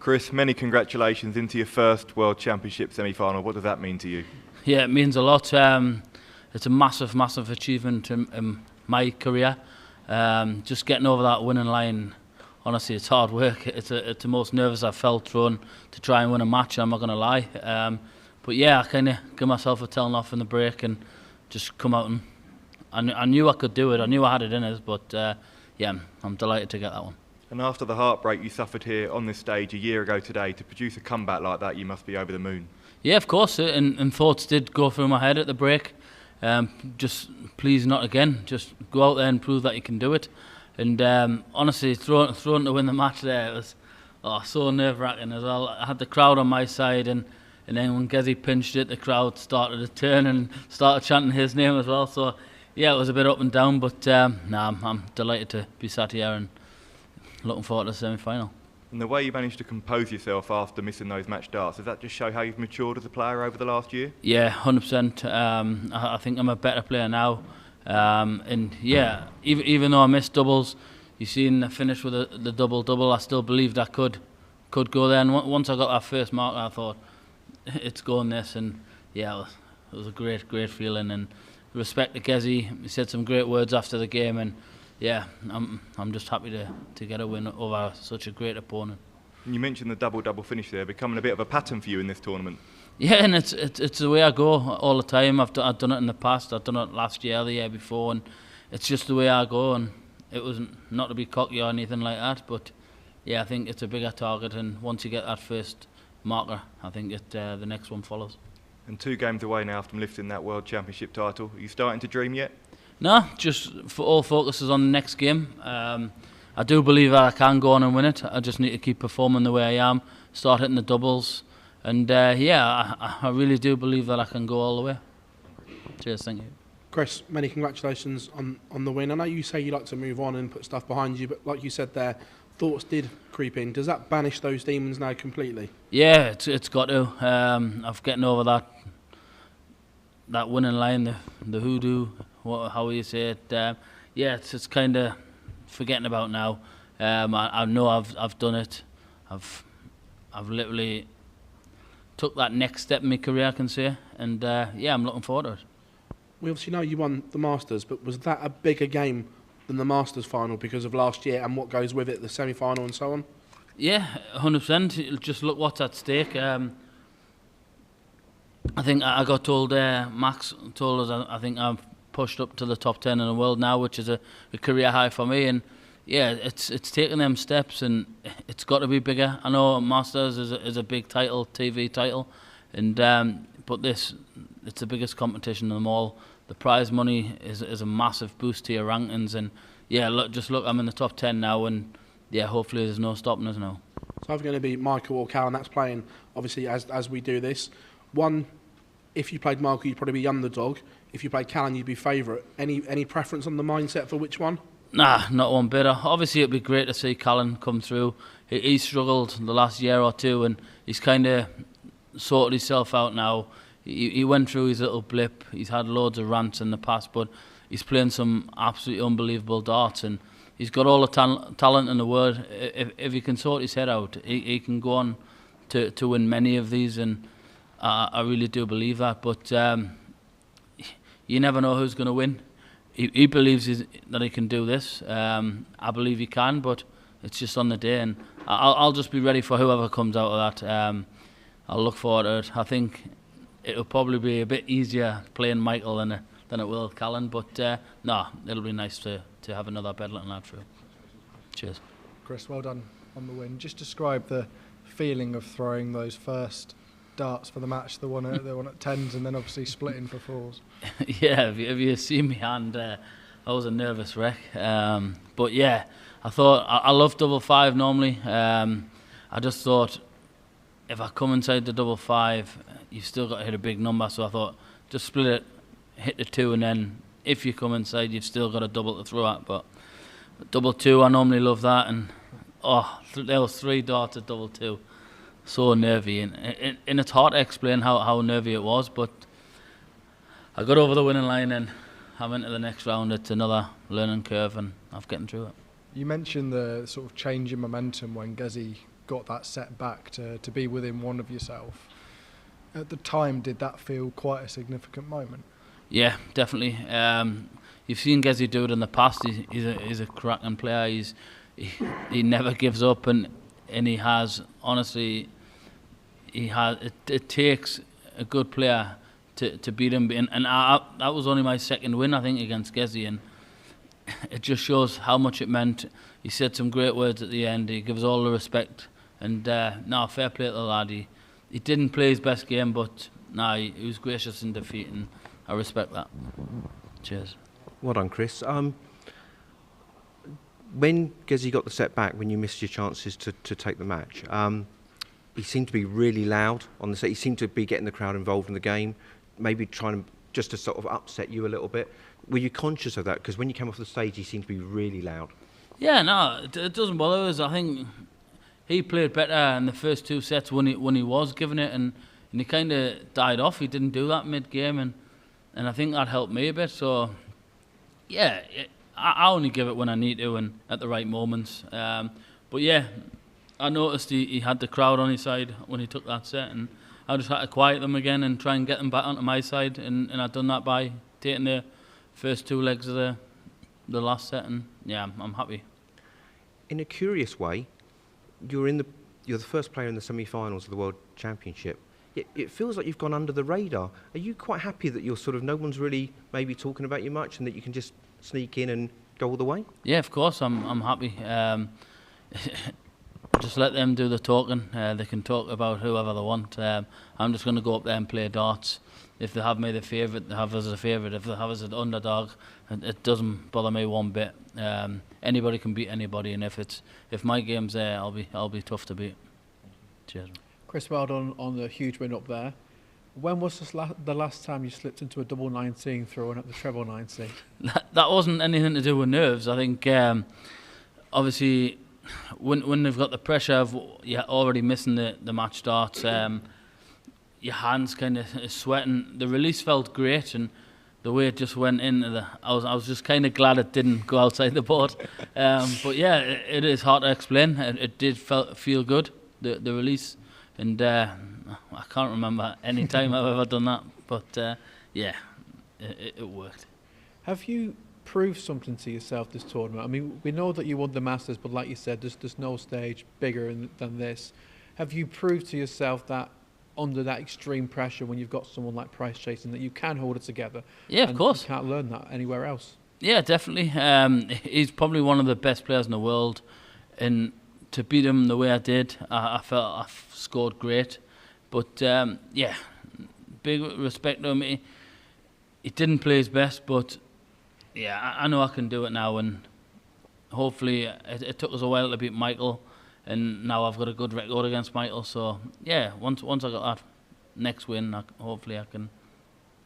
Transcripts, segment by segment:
Chris, many congratulations into your first World Championship semi-final. What does that mean to you? Yeah, it means a lot. It's a massive, massive achievement in my career. Just getting over that winning line, honestly, it's hard work. It's the most nervous I've felt trying to try and win a match, I'm not going to lie. But yeah, I kind of give myself a telling off in the break and just come out, and I knew I could do it. I knew I had it in us, but yeah, I'm delighted to get that one. And after the heartbreak you suffered here on this stage a year ago today, to produce a comeback like that, you must be over the moon. Yeah, of course, and thoughts did go through my head at the break. Just please not again. Just go out there and prove that you can do it. And honestly, throwing to win the match there, it was so nerve-wracking as well. I had the crowd on my side, and then when Gezi pinched it, the crowd started to turn and started chanting his name as well. So yeah, it was a bit up and down, but I'm delighted to be sat here and looking forward to the semi-final. And the way you managed to compose yourself after missing those match darts, does that just show how you've matured as a player over the last year? Yeah, 100%. I think I'm a better player now. And yeah, even though I missed doubles, you've seen the finish with the double-double, I still believed I could go there. And once I got that first mark, I thought, it's going this. And yeah, it was a great, great feeling. And respect to Gezi, he said some great words after the game, and yeah, I'm just happy to get a win over such a great opponent. And you mentioned the double-double finish there, becoming a bit of a pattern for you in this tournament. Yeah, and it's the way I go all the time. I've done it in the past. I've done it last year, the year before, and it's just the way I go. And it wasn't not to be cocky or anything like that, but yeah, I think it's a bigger target. And once you get that first marker, I think the next one follows. And 2 games away now from lifting that World Championship title. Are you starting to dream yet? No, just all focus is on the next game. I do believe that I can go on and win it. I just need to keep performing the way I am, start hitting the doubles, and yeah, I really do believe that I can go all the way. Cheers, thank you. Chris, many congratulations on the win. I know you say you like to move on and put stuff behind you, but like you said there, thoughts did creep in. Does that banish those demons now completely? Yeah, it's got to. I've getting over that winning line, the hoodoo, how you say it. Yeah, it's kind of forgetting about now. I know I've done it. I've literally took that next step in my career, I can say, and yeah, I'm looking forward to it. We obviously know you won the Masters, but was that a bigger game than the Masters final because of last year and what goes with it, the semi-final and so on? Yeah, 100%. Just look what's at stake. I think I got told, Max told us, I think I've pushed up to the top 10 in the world now, which is a career high for me. And yeah, it's taking them steps, and it's got to be bigger. I know Masters is a big title, TV title, and but it's the biggest competition of them all. The prize money is a massive boost to your rankings, and yeah, look, I'm in the top 10 now, and yeah, hopefully there's no stopping us now. So I'm going to be Michael or Cal, and that's playing obviously as we do this. One, if you played Michael, you'd probably be underdog. If you played Callan, you'd be favourite. Any preference on the mindset for which one? Nah, not one bit. Obviously, it'd be great to see Callan come through. He struggled the last year or two, and he's kind of sorted himself out now. He went through his little blip. He's had loads of rants in the past, but he's playing some absolutely unbelievable darts, and he's got all the talent in the world. If he can sort his head out, he can go on to win many of these, and I really do believe that. But you never know who's going to win. He believes that he can do this. I believe he can, but it's just on the day, and I'll just be ready for whoever comes out of that. I'll look forward to it. I think it'll probably be a bit easier playing Michael than it will Callan, but no, it'll be nice to have another Bedlam lad through. Cheers. Chris, well done on the win. Just describe the feeling of throwing those first darts for the match, the one at 10s, and then obviously splitting for 4s. Yeah, if you see me hand, I was a nervous wreck. But yeah, I thought I love double 5 normally. I just thought if I come inside the double 5, you've still got to hit a big number. So I thought just split it, hit the 2, and then if you come inside, you've still got a double to throw at. But double 2, I normally love that, and there was 3 darts at double 2. So nervy, and it's hard to explain how nervy it was, but I got over the winning line, and I'm into the next round. It's another learning curve, and I'm getting through it. You mentioned the sort of change in momentum when Gezi got that set back to be within one of yourself. At the time, did that feel quite a significant moment? Yeah, definitely. You've seen Gezi do it in the past. He's a cracking player. He never gives up, and he has, honestly, it takes a good player to beat him. And that was only my second win, I think, against Gezi, and it just shows how much it meant. He said some great words at the end. He gives all the respect, and fair play to the lad. He didn't play his best game, but he was gracious in defeat, and I respect that. Cheers. Well done, Chris. When Gezi got the setback, when you missed your chances to take the match, he seemed to be really loud on the set. He seemed to be getting the crowd involved in the game, maybe trying just to sort of upset you a little bit. Were you conscious of that? Because when you came off the stage, he seemed to be really loud. Yeah, no, it doesn't bother us. I think he played better in the first two sets when he was giving it, and he kind of died off. He didn't do that mid-game, and I think that helped me a bit. So, yeah, I only give it when I need to and at the right moments. But yeah, I noticed he had the crowd on his side when he took that set, and I just had to quiet them again and try and get them back onto my side, and I've done that by taking the first two legs of the last set, and yeah, I'm happy. In a curious way, you're the first player in the semi-finals of the World Championship. It feels like you've gone under the radar. Are you quite happy that you're sort of no one's really maybe talking about you much, and that you can just sneak in and go all the way? Yeah, of course, I'm happy. Just let them do the talking. They can talk about whoever they want. I'm just going to go up there and play darts. If they have me the favourite, they have us as a favourite. If they have us as an underdog, it doesn't bother me one bit. Anybody can beat anybody, and if my game's there, I'll be tough to beat. Cheers. Chris, well done on the huge win up there. When was the last time you slipped into a double 19 throwing up the treble 19? That wasn't anything to do with nerves. I think obviously when they've got the pressure of you're already missing the match starts, your hands kind of sweating. The release felt great, and the way it just went in, I was just kind of glad it didn't go outside the board. But yeah, it is hard to explain. It did feel good, the release. And I can't remember any time I've ever done that, but yeah, it worked. Have you proved something to yourself this tournament? I mean, we know that you won the Masters, but like you said, there's no stage bigger than this. Have you proved to yourself that under that extreme pressure, when you've got someone like Price chasing, that you can hold it together? Yeah, of course. You can't learn that anywhere else. Yeah, definitely. He's probably one of the best players in the world, and to beat him the way I did, I felt I scored great. But yeah, big respect to him. He didn't play his best, but yeah, I know I can do it now, and hopefully it took us a while to beat Michael, and now I've got a good record against Michael. So yeah, once I got that next win, hopefully I can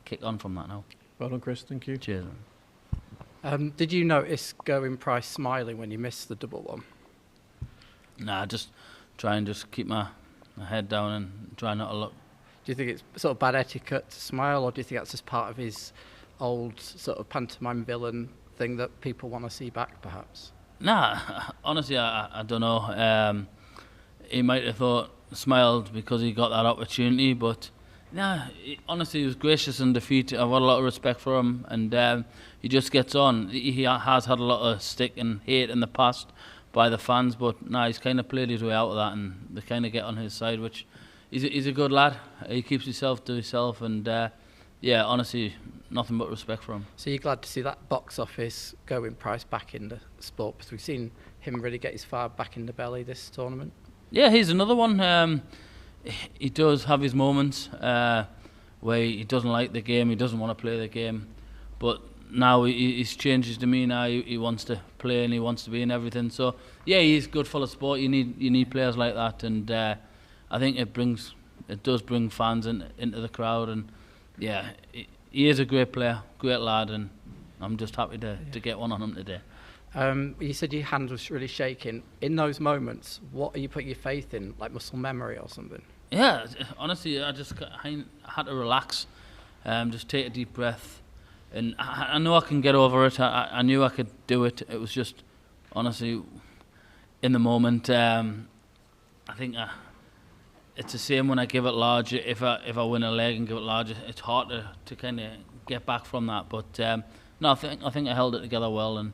kick on from that now. Well done, Chris. Thank you. Cheers. Did you notice Gerwyn Price smiling when you missed the double one? Nah, just try and just keep my head down and try not to look. Do you think it's sort of bad etiquette to smile, or do you think that's just part of his old sort of pantomime villain thing that people want to see back, perhaps? Nah, honestly, I don't know. He might have smiled because he got that opportunity, but nah, honestly, he was gracious in defeat. I've got a lot of respect for him, and he just gets on. He has had a lot of stick and hate in the past by the fans, but nah, he's kind of played his way out of that, and they kind of get on his side, which he's a good lad. He keeps himself to himself, and yeah, honestly, nothing but respect for him. So you're glad to see that box office Gerwyn Price back in the sport, because we've seen him really get his fire back in the belly this tournament. Yeah, he's another one. He does have his moments where he doesn't like the game, he doesn't want to play the game, but now he's changed his demeanour. He wants to play and he wants to be in everything. So yeah, he's good for the sport. You need players like that, and I think it does bring fans into the crowd. And yeah, he is a great player, great lad, and I'm just happy to get one on him today. You said your hand was really shaking. In those moments, what are you putting your faith in, like muscle memory or something? Yeah, honestly, I had to relax, just take a deep breath. And I know I can get over it. I knew I could do it. It was just, honestly, in the moment, I think it's the same when I give it large. If I win a leg and give it large, it's hard to kind of get back from that. But no, I think I held it together well, and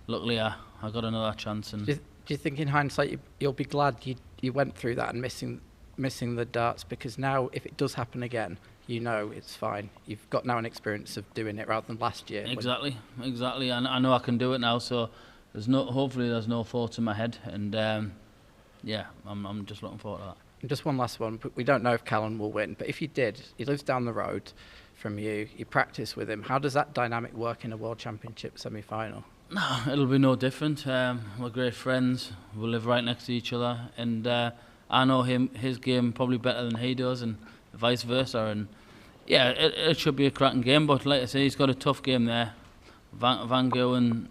luckily I got another chance. And Do you think in hindsight you'll be glad you went through that and missing the darts, because now if it does happen again, you know it's fine. You've got now an experience of doing it rather than last year. Exactly. And I know I can do it now, so hopefully there's no thoughts in my head, and yeah, I'm just looking forward to that. And just one last one. We don't know if Callan will win, but if he did, he lives down the road from you. You practice with him. How does that dynamic work in a World Championship semi-final? No, it'll be no different. We're great friends. We live right next to each other, and I know his game probably better than he does, and vice versa. And yeah, it should be a cracking game. But like I say, he's got a tough game there. Van Gerwen,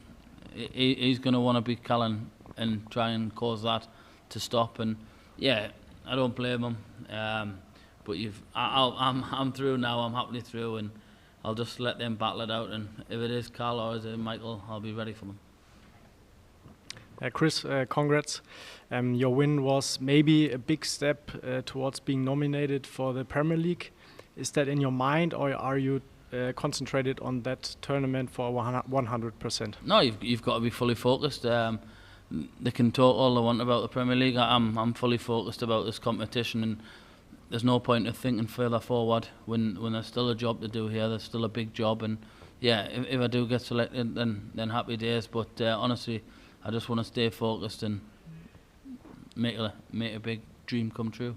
he's going to want to beat Callan and try and cause that to stop. And yeah, I don't blame him. But I'm through now. I'm happily through, and I'll just let them battle it out. And if it is Carl or is it Michael, I'll be ready for them. Chris, congrats. Your win was maybe a big step towards being nominated for the Premier League. Is that in your mind, or are you concentrated on that tournament for 100%? No, you've got to be fully focused. They can talk all they want about the Premier League. I'm fully focused about this competition, and there's no point of thinking further forward when there's still a job to do here. There's still a big job, and yeah, if I do get selected, then happy days. But honestly, I just want to stay focused and make a big dream come true.